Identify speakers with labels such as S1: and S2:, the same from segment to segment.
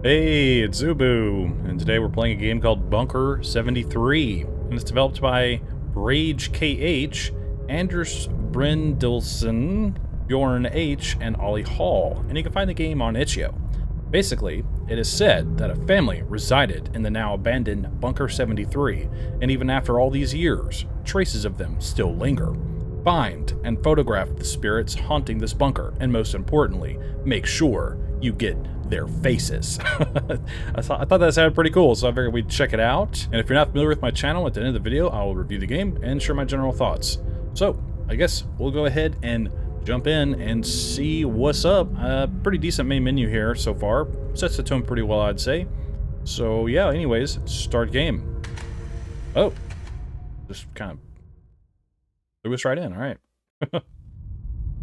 S1: Hey, it's Zubu, and today we're playing a game called Bunker 73, and it's developed by Brage KH, Anders Bryndelson, Bjorn H, and Ollie Hall, and you can find the game on itch.io. Basically, it is said that a family resided in the now abandoned Bunker 73, and even after all these years, traces of them still linger. Find and photograph the spirits haunting this bunker, and most importantly, make sure you get their faces. I thought that sounded pretty cool, so I figured we'd check it out. And if you're not familiar with my channel, at the end of the video, I will review the game and share my general thoughts. So, I guess we'll go ahead and jump in and see what's up. Pretty decent main menu here so far. Sets the tone pretty well, I'd say. So, yeah, anyways, start game. Oh, just kind of threw us right in, alright. At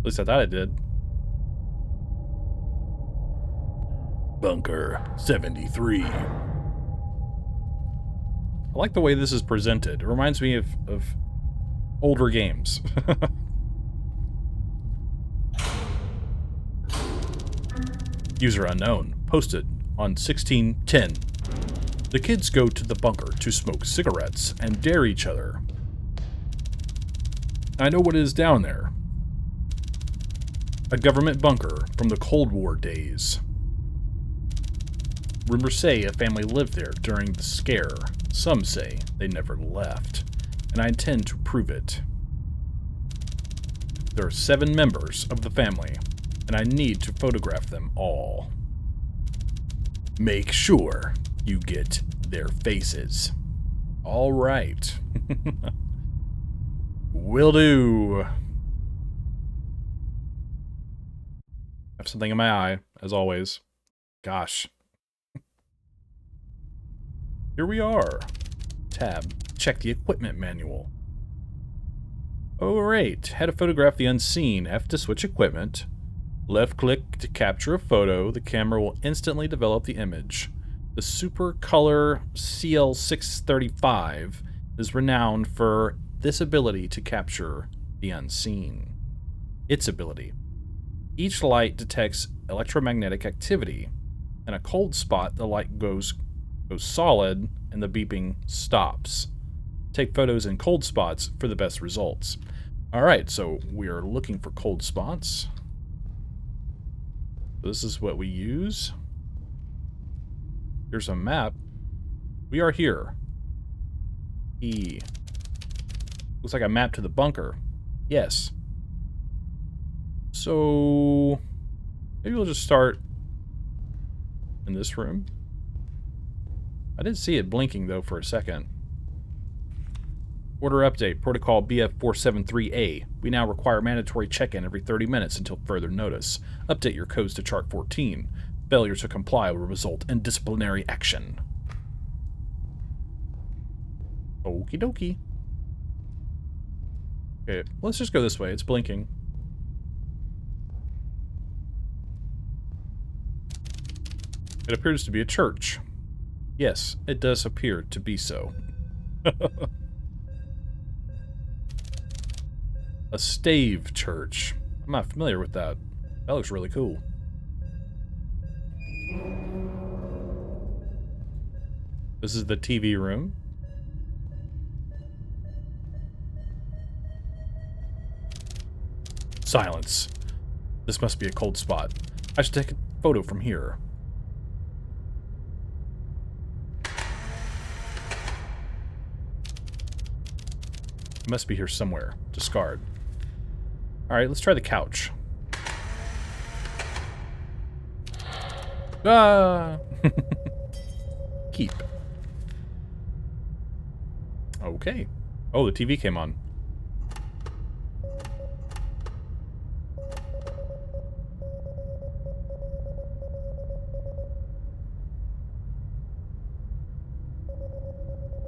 S1: least I thought it did. Bunker 73. I like the way this is presented. It reminds me of older games. User unknown. Posted on 1610. The kids go to the bunker to smoke cigarettes and dare each other. I know what is down there. A government bunker from the Cold War days. Rumors say a family lived there during the scare. Some say they never left, and I intend to prove it. There are 7 members of the family, and I need to photograph them all. Make sure you get their faces. All right. Will do. Have something in my eye, as always. Gosh. Here we are. Tab. Check the equipment manual. Alright. How to photograph the unseen. F to switch equipment. Left click to capture a photo. The camera will instantly develop the image. The Super Color CL635 is renowned for this ability to capture the unseen. Its ability. Each light detects electromagnetic activity. In a cold spot, the light goes solid and the beeping stops. Take photos in cold spots for the best results. Alright, so we are looking for cold spots. This is what we use. Here's a map. We are here. E. Looks like a map to the bunker. Yes. So maybe we'll just start in this room. I did see it blinking, though, for a second. Order update. Protocol BF473A. We now require mandatory check-in every 30 minutes until further notice. Update your codes to Chart 14. Failure to comply will result in disciplinary action. Okie dokie. Okay, let's just go this way. It's blinking. It appears to be a church. Yes, it does appear to be so. A stave church. I'm not familiar with that. That looks really cool. This is the TV room. Silence. This must be a cold spot. I should take a photo from here. It must be here somewhere. Discard. Alright, let's try the couch. Ah! Keep. Okay. Oh, the TV came on.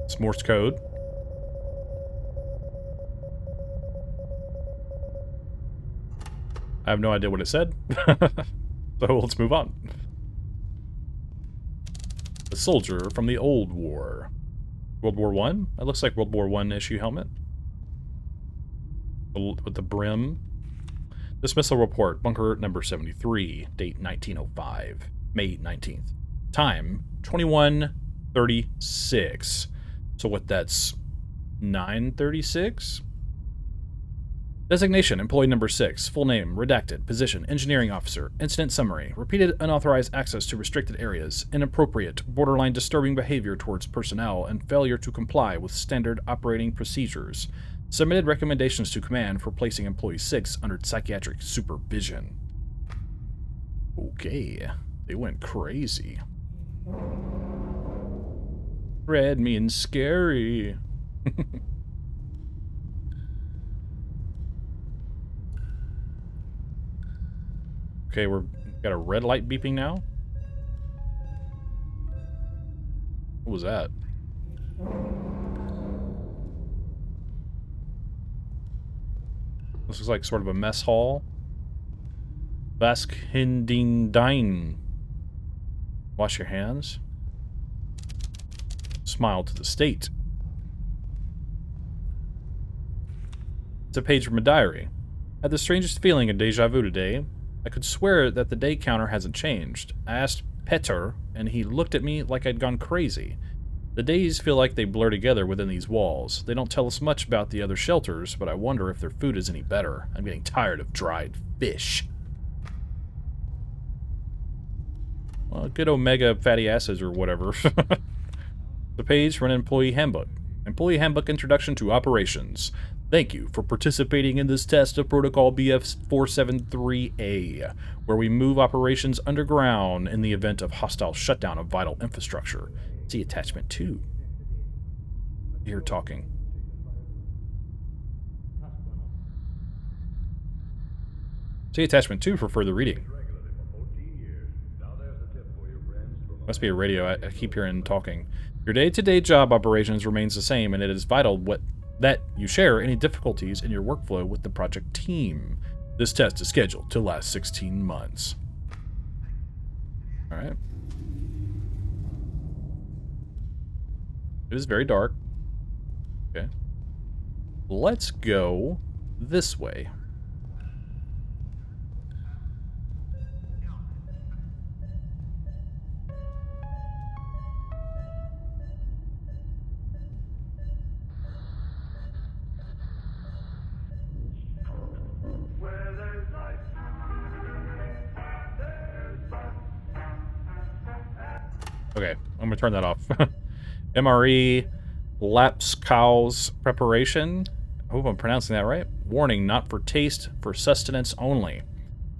S1: It's Morse code. I have no idea what it said. So let's move on. A soldier from the old war. World War I? That looks like World War I issue helmet. With the brim. Dismissal report. Bunker number 73. Date 1905. May 19th. Time, 21:36. So what, that's 9:36? Designation, employee number 6. Full name, redacted. Position, engineering officer. Incident summary, repeated unauthorized access to restricted areas, inappropriate, borderline disturbing behavior towards personnel, and failure to comply with standard operating procedures. Submitted recommendations to command for placing employee 6 under psychiatric supervision. Okay, they went crazy. Red means scary. Okay, we've got a red light beeping now. What was that? This looks like sort of a mess hall. Vaskindine. Wash your hands. Smile to the state. It's a page from a diary. I had the strangest feeling of deja vu today. I could swear that the day counter hasn't changed. I asked Petter, and he looked at me like I'd gone crazy. The days feel like they blur together within these walls. They don't tell us much about the other shelters, but I wonder if their food is any better. I'm getting tired of dried fish. Well, good omega fatty acids or whatever. The page for an employee handbook. Employee handbook introduction to operations. Thank you for participating in this test of Protocol BF-473A, where we move operations underground in the event of hostile shutdown of vital infrastructure. See attachment 2. Here talking. See attachment 2 for further reading. Must be a radio. I keep hearing talking. Your day-to-day job operations remains the same, and it is vital that you share any difficulties in your workflow with the project team. This test is scheduled to last 16 months. Alright. It is very dark. Okay. Let's go this way. Okay, I'm gonna turn that off. MRE Lapskow's preparation. I hope I'm pronouncing that right. Warning, not for taste, for sustenance only.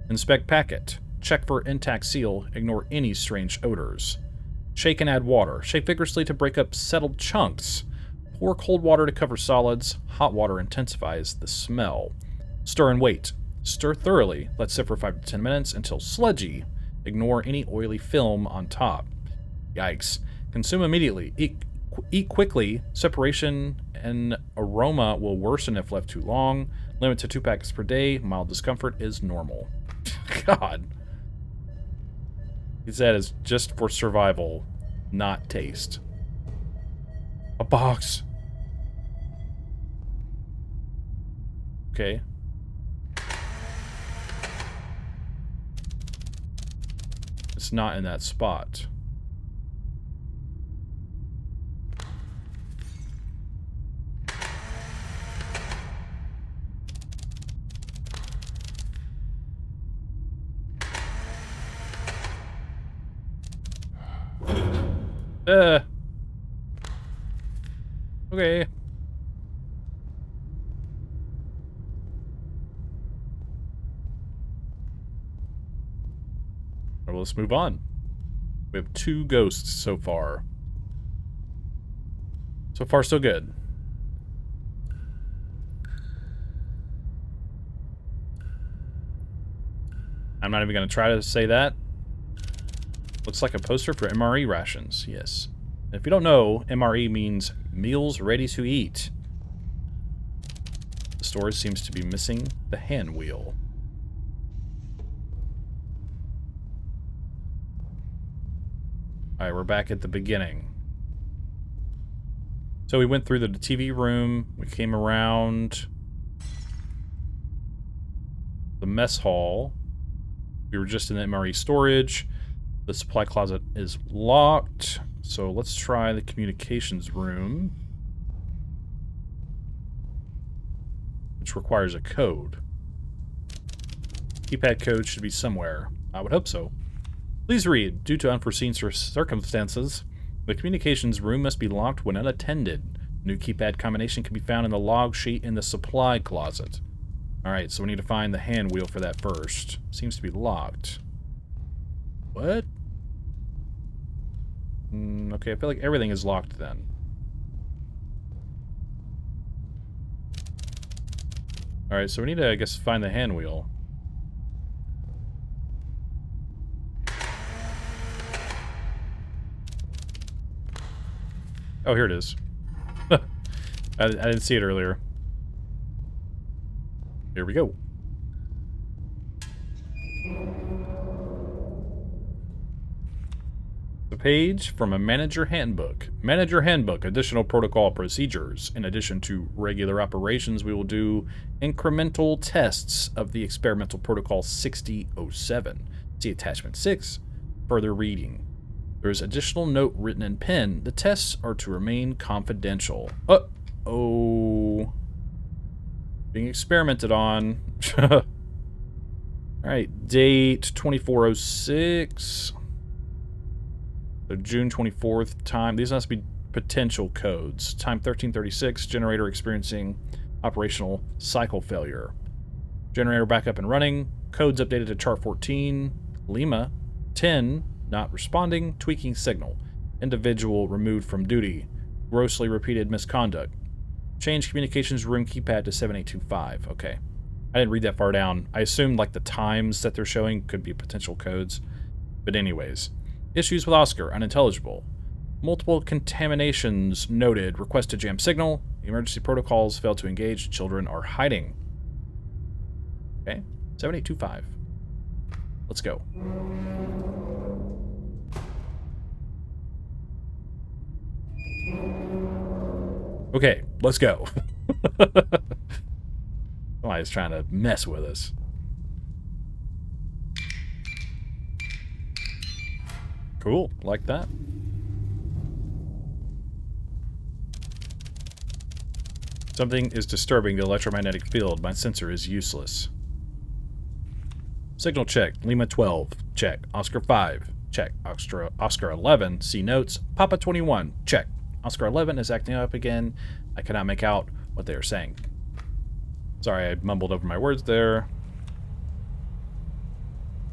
S1: Inspect packet. Check for intact seal. Ignore any strange odors. Shake and add water. Shake vigorously to break up settled chunks. Pour cold water to cover solids. Hot water intensifies the smell. Stir and wait. Stir thoroughly. Let sit for 5 to 10 minutes until sludgy. Ignore any oily film on top. Yikes. Consume immediately. Eat quickly. Separation and aroma will worsen if left too long. Limit to 2 packets per day. Mild discomfort is normal. God. He said it's just for survival, not taste. A box. Okay. It's not in that spot. Okay. Well, let's move on. We have 2 ghosts so far. So far, so good. I'm not even going to try to say that. Looks like a poster for MRE rations. Yes. If you don't know, MRE means meals ready to eat. The store seems to be missing the hand wheel. Alright, we're back at the beginning. So we went through the TV room, we came around the mess hall. We were just in the MRE storage. The supply closet is locked, so let's try the communications room, which requires a code. Keypad code should be somewhere. I would hope so. Please read. Due to unforeseen circumstances, the communications room must be locked when unattended. New keypad combination can be found in the log sheet in the supply closet. Alright, so we need to find the hand wheel for that first. Seems to be locked. What? Okay, I feel like everything is locked then. Alright, so we need to, I guess, find the hand wheel. Oh, here it is. I didn't see it earlier. Here we go. The page from a manager handbook. Manager handbook, additional protocol procedures. In addition to regular operations, we will do incremental tests of the experimental protocol 6007. See attachment 6, further reading. There is additional note written in pen. The tests are to remain confidential. Oh. Being experimented on. Alright, date 2406. So June 24th, time. These must be potential codes. Time 1336, generator experiencing operational cycle failure. Generator back up and running. Codes updated to chart 14. Lima 10, not responding, tweaking signal. Individual removed from duty. Grossly repeated misconduct. Change communications room keypad to 7825. Okay. I didn't read that far down. I assumed like the times that they're showing could be potential codes. But anyways. Issues with Oscar, unintelligible. Multiple contaminations noted. Request to jam signal. Emergency protocols failed to engage. Children are hiding. Okay. 7825. Let's go. Okay, let's go. Somebody's trying to mess with us. Cool, like that. Something is disturbing the electromagnetic field. My sensor is useless. Signal check. Lima 12. Check. Oscar 5. Check. Oscar 11. See notes. Papa 21. Check. Oscar 11 is acting up again. I cannot make out what they are saying. Sorry, I mumbled over my words there.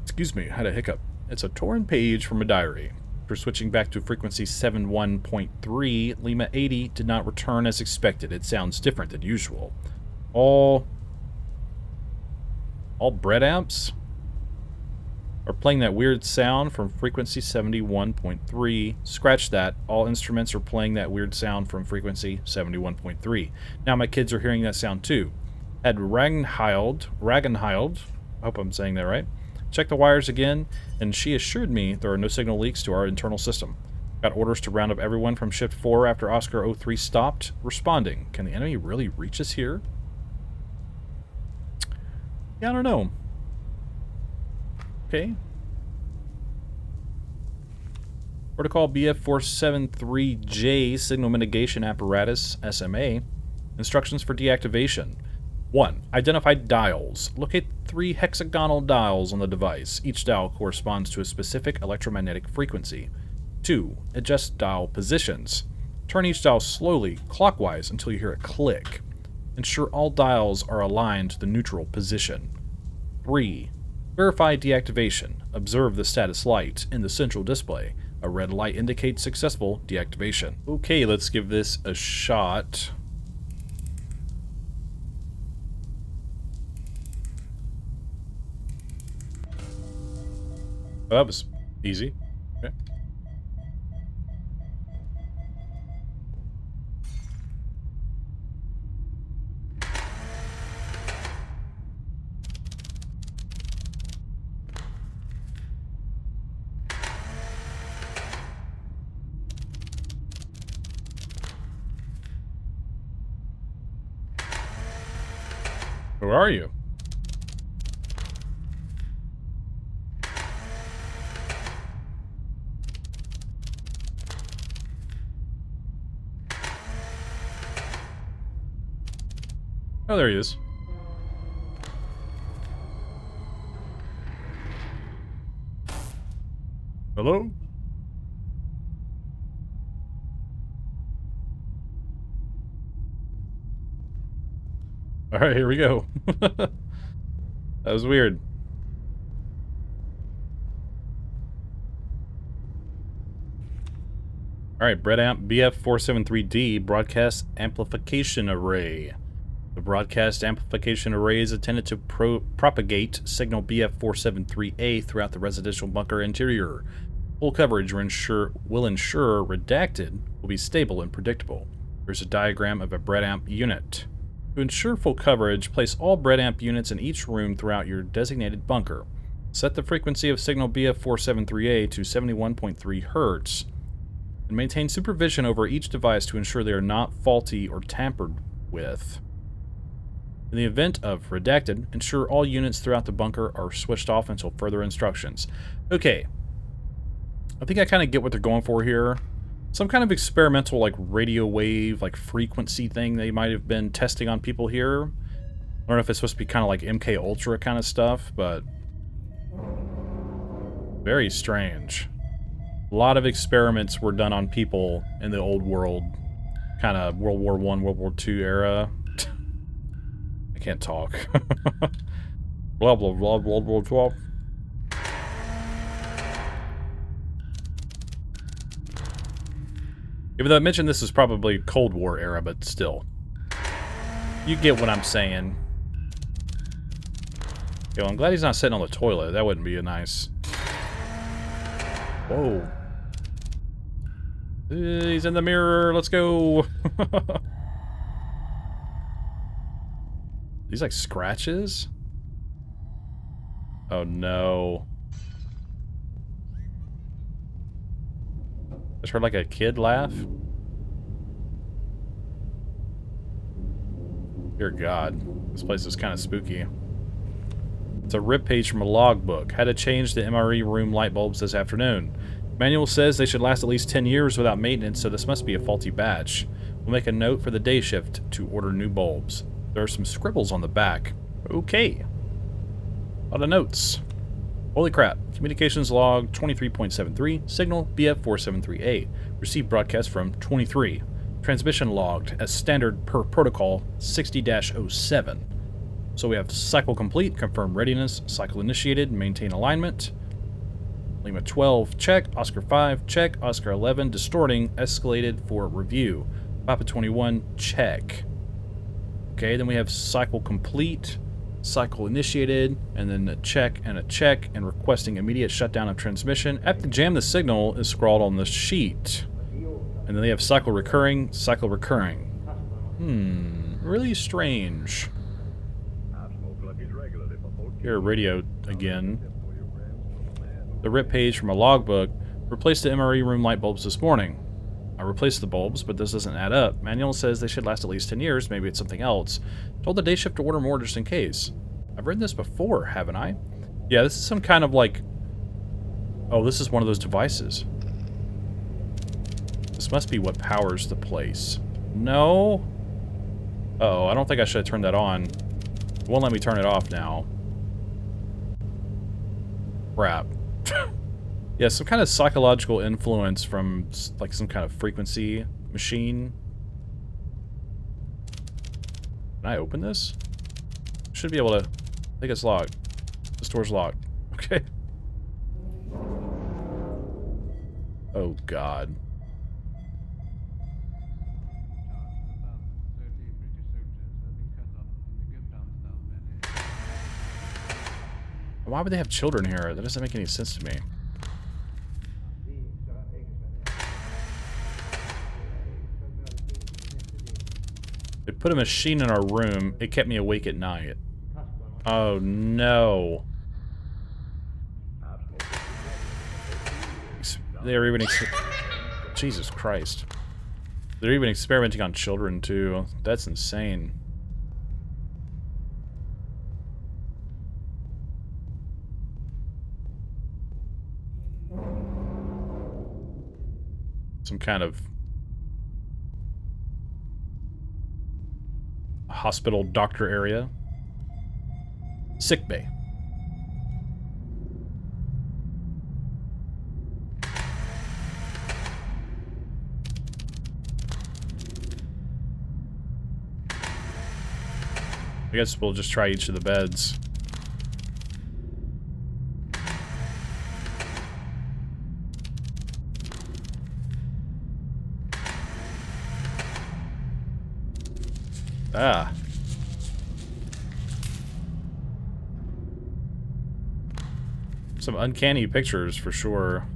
S1: Excuse me, I had a hiccup. It's a torn page from a diary. After switching back to frequency 71.3, Lima 80 did not return as expected. It sounds different than usual. All bread amps are playing that weird sound from frequency 71.3. Scratch that. All instruments are playing that weird sound from frequency 71.3. Now my kids are hearing that sound too. Had Ragnhild, I hope I'm saying that right, checked the wires again, and she assured me there are no signal leaks to our internal system. Got orders to round up everyone from Shift 4 after Oscar 03 stopped responding. Can the enemy really reach us here? Yeah, I don't know. Okay. Protocol BF473J Signal Mitigation Apparatus, SMA. Instructions for deactivation. 1. Identify dials. Locate 3 hexagonal dials on the device. Each dial corresponds to a specific electromagnetic frequency. 2. Adjust dial positions. Turn each dial slowly, clockwise, until you hear a click. Ensure all dials are aligned to the neutral position. 3. Verify deactivation. Observe the status light in the central display. A red light indicates successful deactivation. Okay, let's give this a shot. Oh, that was easy. Okay. Who are you? Oh, there he is. Hello? Alright, here we go. That was weird. Alright, Breadamp BF473D Broadcast Amplification Array. The broadcast amplification array is intended to propagate signal BF473A throughout the residential bunker interior. Full coverage will ensure redacted will be stable and predictable. There's a diagram of a Breadamp unit. To ensure full coverage, place all Breadamp units in each room throughout your designated bunker. Set the frequency of signal BF473A to 71.3 Hz. And maintain supervision over each device to ensure they are not faulty or tampered with. In the event of redacted, ensure all units throughout the bunker are switched off until further instructions. Okay. I think I kind of get what they're going for here. Some kind of experimental, like, radio wave, like, frequency thing they might have been testing on people here. I don't know if it's supposed to be kind of like MK Ultra kind of stuff, but very strange. A lot of experiments were done on people in the old world, kind of World War I, World War II era. I can't talk. Blah, blah, blah, blah, blah, blah. Even though I mentioned this is probably Cold War era, but still. You get what I'm saying. Yo, I'm glad he's not sitting on the toilet. That wouldn't be a nice... Whoa. He's in the mirror. Let's go. These like scratches? Oh no. I just heard like a kid laugh. Dear God. This place is kind of spooky. It's a rip page from a logbook. Had to change the MRE room light bulbs this afternoon. Manual says they should last at least 10 years without maintenance, so this must be a faulty batch. We'll make a note for the day shift to order new bulbs. There are some scribbles on the back. Okay. A lot of notes. Holy crap. Communications log 23.73. Signal BF473A. Received broadcast from 23. Transmission logged as standard per protocol 60-07. So we have cycle complete, confirm readiness, cycle initiated, maintain alignment. Lima 12, check. Oscar 5, check. Oscar 11, distorting, escalated for review. Papa 21, check. Okay, then we have cycle complete, cycle initiated, and then a check, and requesting immediate shutdown of transmission. After jam the signal is scrawled on the sheet. And then they have cycle recurring, cycle recurring. Really strange. Here, radio again. The rip page from a logbook. Replaced the MRE room light bulbs this morning. I replaced the bulbs, but this doesn't add up. Manual says they should last at least 10 years. Maybe it's something else. Told the day shift to order more just in case. I've written this before, haven't I? Yeah, this is some kind of like... Oh, this is one of those devices. This must be what powers the place. No? Uh-oh, I don't think I should have turned that on. It won't let me turn it off now. Crap. Yeah, some kind of psychological influence from like some kind of frequency machine. Can I open this? Should be able to... I think it's locked. This door's locked. Okay. Oh, God. Why would they have children here? That doesn't make any sense to me. They put a machine in our room. It kept me awake at night. Oh, no. They're even... Jesus Christ. They're even experimenting on children, too. That's insane. Some kind of hospital doctor area. Sick bay. I guess we'll just try each of the beds. Ah. Some uncanny pictures for sure.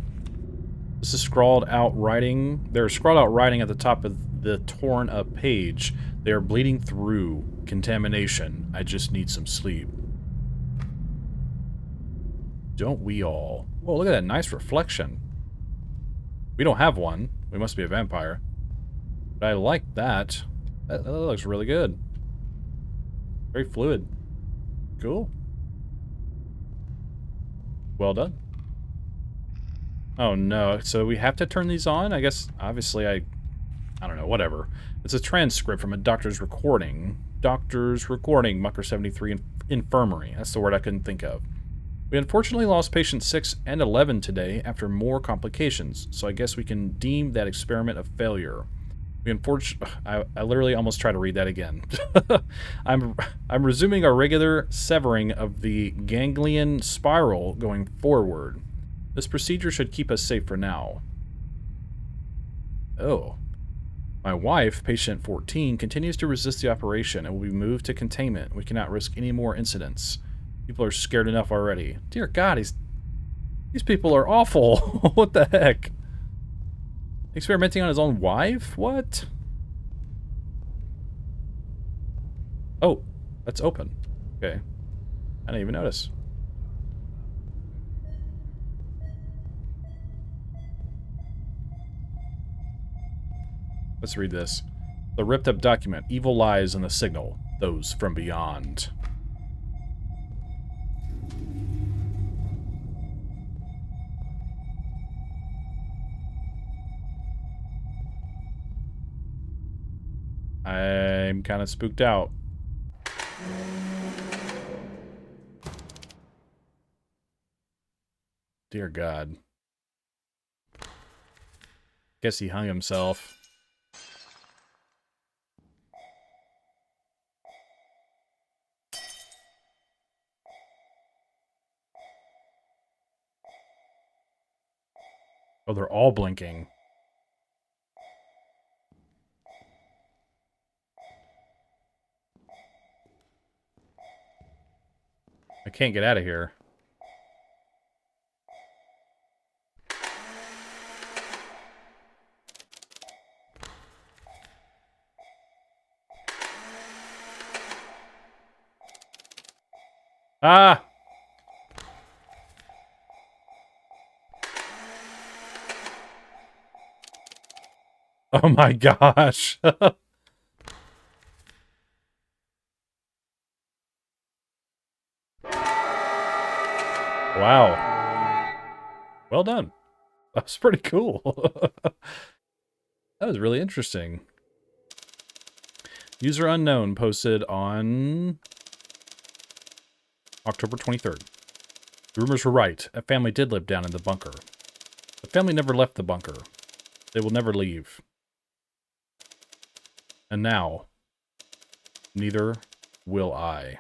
S1: This is scrawled out writing. There's scrawled out writing at the top of the torn up page. They are bleeding through. Contamination. I just need some sleep. Don't we all? Whoa, look at that nice reflection. We don't have one. We must be a vampire. But I like that. That looks really good. Very fluid. Cool. Well done. Oh no, so we have to turn these on? I guess, obviously, I don't know, whatever. It's a transcript from a doctor's recording. Doctor's recording, Mucker 73 Infirmary. That's the word I couldn't think of. We unfortunately lost patients 6 and 11 today after more complications, so I guess we can deem that experiment a failure. We I literally almost tried to read that again. I'm resuming our regular severing of the ganglion spiral going forward. This procedure should keep us safe for now. Oh. My wife, patient 14, continues to resist the operation and will be moved to containment. We cannot risk any more incidents. People are scared enough already. Dear God, these people are awful. What the heck? Experimenting on his own wife? What? Oh, that's open. Okay. I didn't even notice. Let's read this. The ripped up document. Evil lies in the signal. Those from beyond. I'm kind of spooked out. Dear God. Guess he hung himself. Oh, they're all blinking. I can't get out of here. Ah! Oh my gosh. Wow. Well done. That was pretty cool. That was really interesting. User unknown posted on October 23rd. The rumors were right. A family did live down in the bunker. The family never left the bunker. They will never leave. And now, neither will I.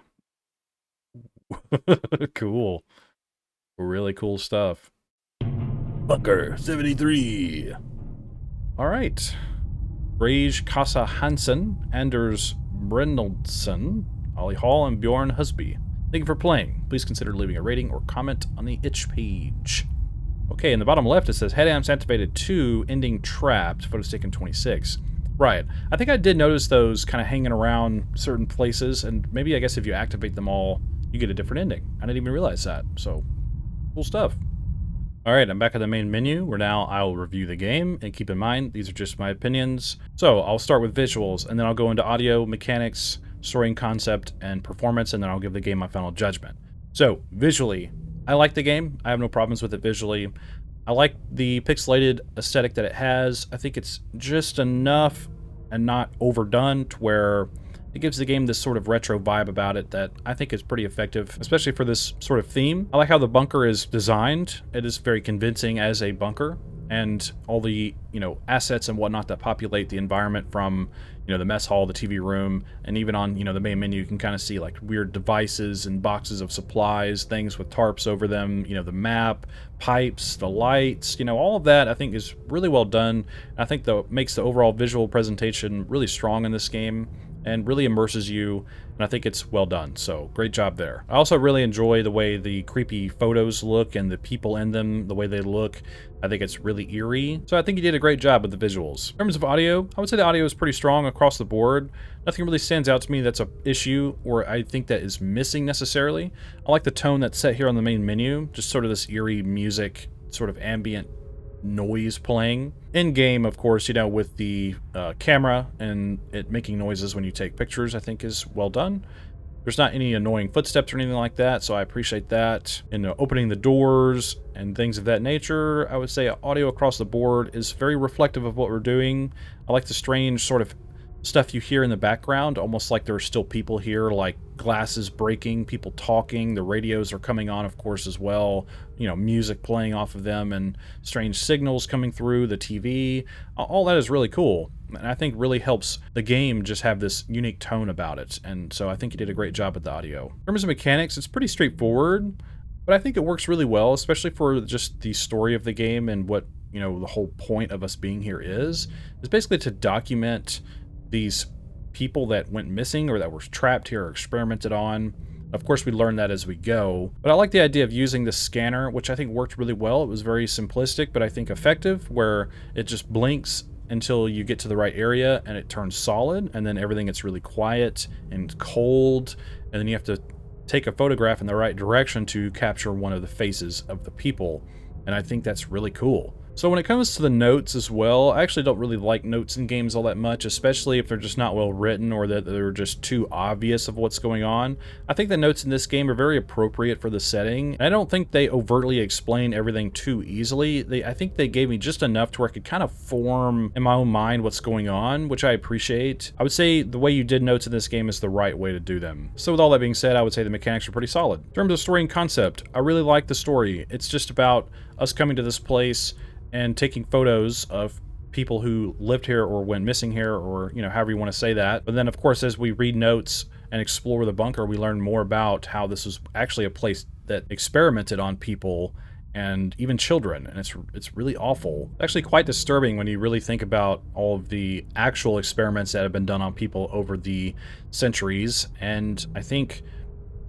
S1: Cool. Really cool stuff. Bunker 73. All right. Rage Casa Hansen, Anders Brynildsen, Ollie Hall, and Bjorn Husby. Thank you for playing. Please consider leaving a rating or comment on the itch page. Okay, in the bottom left it says head amps activated 2, ending trapped, photos taken 26. Right. I think I did notice those kind of hanging around certain places, and maybe I guess if you activate them all, you get a different ending. I didn't even realize that, so cool stuff. Alright, I'm back at the main menu, where now I'll review the game, and keep in mind, these are just my opinions. So, I'll start with visuals, and then I'll go into audio, mechanics, story and concept, and performance, and then I'll give the game my final judgment. So, visually, I like the game. I have no problems with it visually. I like the pixelated aesthetic that it has. I think it's just enough and not overdone to where It gives the game this sort of retro vibe about it that I think is pretty effective, especially for this sort of theme. I like how the bunker is designed. It is very convincing as a bunker, and all the, assets and whatnot that populate the environment from, the mess hall, the TV room, and even on, the main menu, you can kind of see like weird devices and boxes of supplies, things with tarps over them, the map, pipes, the lights, all of that I think is really well done. I think that makes the overall visual presentation really strong in this game and really immerses you, and I think it's well done, so great job there. I also really enjoy the way the creepy photos look and the people in them, the way they look. I think it's really eerie, so I think you did a great job with the visuals. In terms of audio, I would say the audio is pretty strong across the board. Nothing really stands out to me that's an issue or I think that is missing necessarily. I like the tone that's set here on the main menu, just sort of this eerie music, sort of ambient noise playing. In game, of course, with the camera and it making noises when you take pictures, I think is well done. There's not any annoying footsteps or anything like that, so I appreciate that. And opening the doors and things of that nature, I would say audio across the board is very reflective of what we're doing. I like the strange sort of stuff you hear in the background, almost like there are still people here, like glasses breaking, people talking, the radios are coming on, of course, as well, music playing off of them and strange signals coming through the TV. All that is really cool, and I think really helps the game just have this unique tone about it, and so I think you did a great job with the audio. In terms of mechanics, it's pretty straightforward, but I think it works really well, especially for just the story of the game and what, the whole point of us being here is basically to document these people that went missing or that were trapped here or experimented on. Of course, we learn that as we go, but I like the idea of using the scanner, which I think worked really well. It was very simplistic, but I think effective, where it just blinks until you get to the right area and it turns solid, and then everything gets really quiet and cold, and then you have to take a photograph in the right direction to capture one of the faces of the people, and I think that's really cool. So when it comes to the notes as well, I actually don't really like notes in games all that much, especially if they're just not well written or that they're just too obvious of what's going on. I think the notes in this game are very appropriate for the setting. I don't think they overtly explain everything too easily. I think they gave me just enough to where I could kind of form in my own mind what's going on, which I appreciate. I would say the way you did notes in this game is the right way to do them. So with all that being said, I would say the mechanics are pretty solid. In terms of story and concept, I really like the story. It's just about us coming to this place and taking photos of people who lived here or went missing here, or however you want to say that. But then of course, as we read notes and explore the bunker, we learn more about how this was actually a place that experimented on people and even children, and it's really awful. It's actually quite disturbing when you really think about all of the actual experiments that have been done on people over the centuries, and I think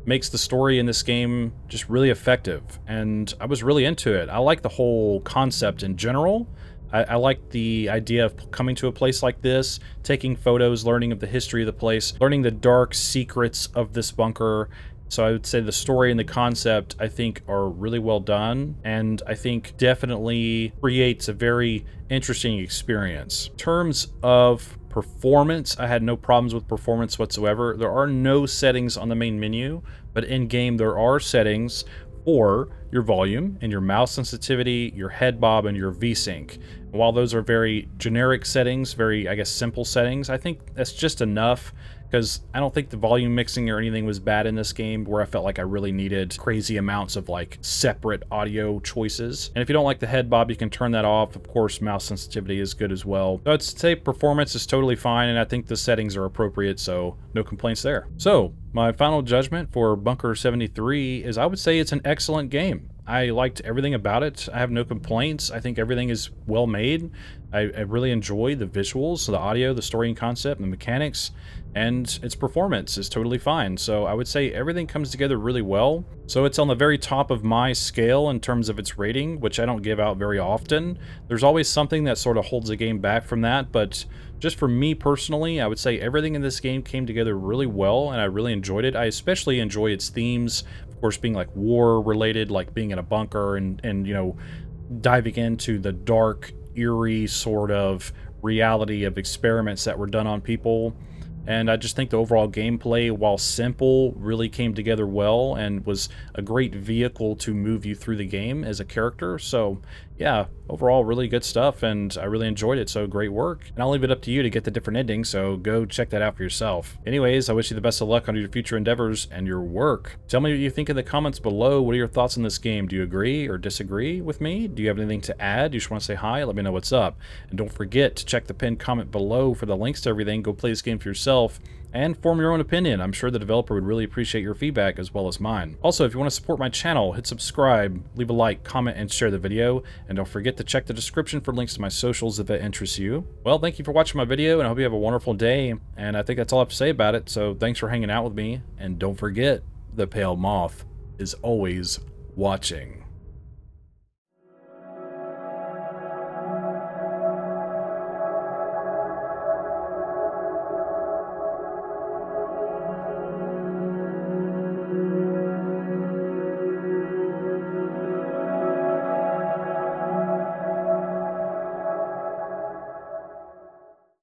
S1: makes the story in this game just really effective, and I was really into it. I like the whole concept in general. I like the idea of coming to a place like this, taking photos, learning of the history of the place, learning the dark secrets of this bunker. So I would say the story and the concept, I think, are really well done, and I think definitely creates a very interesting experience. In terms of performance, I had no problems with performance whatsoever. There are no settings on the main menu, but in game there are settings for your volume and your mouse sensitivity, your head bob, and your VSync. And while those are very generic settings, very, I guess, simple settings, I think that's just enough, because I don't think the volume mixing or anything was bad in this game where I felt like I really needed crazy amounts of like separate audio choices. And if you don't like the head bob, you can turn that off. Of course, mouse sensitivity is good as well. So I'd say performance is totally fine, and I think the settings are appropriate, so no complaints there. So my final judgment for Bunker 73 is I would say it's an excellent game. I liked everything about it. I have no complaints. I think everything is well made. I really enjoy the visuals, the audio, the story and concept, and the mechanics, and its performance is totally fine. So I would say everything comes together really well. So it's on the very top of my scale in terms of its rating, which I don't give out very often. There's always something that sort of holds a game back from that, but just for me personally, I would say everything in this game came together really well, and I really enjoyed it. I especially enjoy its themes, of course, being like war related, like being in a bunker and diving into the dark, eerie sort of reality of experiments that were done on people. And I just think the overall gameplay, while simple, really came together well and was a great vehicle to move you through the game as a character. So yeah, overall really good stuff, and I really enjoyed it, so great work. And I'll leave it up to you to get the different endings, so go check that out for yourself. Anyways, I wish you the best of luck on your future endeavors and your work. Tell me what you think in the comments below. What are your thoughts on this game? Do you agree or disagree with me? Do you have anything to add? Do you just want to say hi? Let me know what's up. And don't forget to check the pinned comment below for the links to everything. Go play this game for yourself and form your own opinion. I'm sure the developer would really appreciate your feedback as well as mine. Also, if you want to support my channel, hit subscribe, leave a like, comment, and share the video. And don't forget to check the description for links to my socials if that interests you. Well, thank you for watching my video, and I hope you have a wonderful day. And I think that's all I have to say about it, so thanks for hanging out with me. And don't forget, the pale moth is always watching.